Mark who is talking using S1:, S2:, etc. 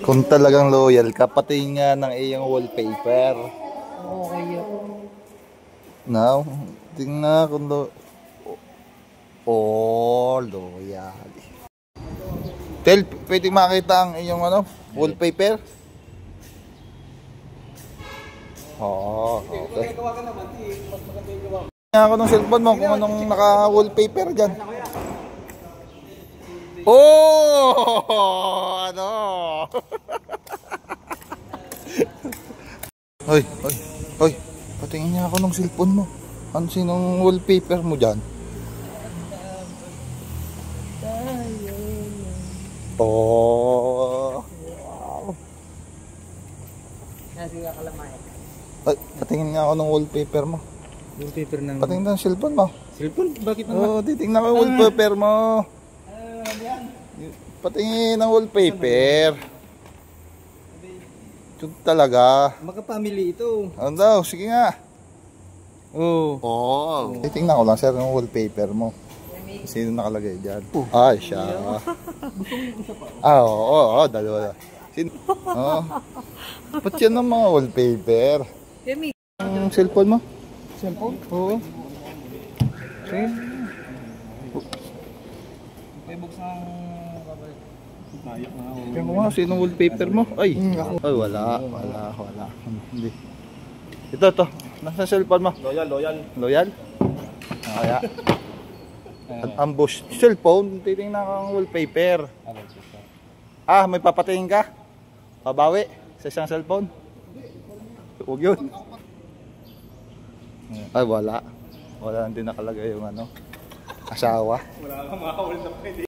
S1: Kung talagang loyal ka, pati nga ng iyong wallpaper.
S2: Oo, kayo.
S1: Now, tingnan kung loyal. Tel, pwede makita ang iyong wallpaper? Oo, okay. Tingnan ako ng cellphone mo kung anong naka-wallpaper dyan. Oh! Ano? Hoy, patingin niya ako ng cellphone mo. Ano sinong wallpaper mo dyan? Oh! Wow!
S2: Nasiga kalamay.
S1: Ay, patingin nga ako ng wallpaper mo.
S2: Wallpaper ng...
S1: Patingin ng cellphone mo.
S2: Cellphone? Bakit naman?
S1: Oo, titingnan ko yung wallpaper mo. Patingin ng wallpaper. Ito talaga.
S2: Magka-family ito.
S1: Ano daw? Sige nga.
S2: Oo.
S1: Oh. Titingnan ko lang sir yung wallpaper mo. Sino nakalagay dyan? Ay, siya. Oo, dalawa. Sino? Oo. Ba't yan ang mga wallpaper? Ang cellphone mo?
S2: Cellphone?
S1: Oo.
S2: Sige. May buksan nayak na ako.
S1: Tingnan ko nga, sinong wallpaper mo? Ay, wala. Hindi. Ito. Nasa cellphone mo? Loyal? Kaya. Ambush. Cellphone, titingnan ko ang wallpaper. Ah, may papatingin ka? Pabawi sa isang cellphone? Huwag yun. Ay, wala. Wala nang din nakalagay yung asawa. Wala kang makawal na pwede.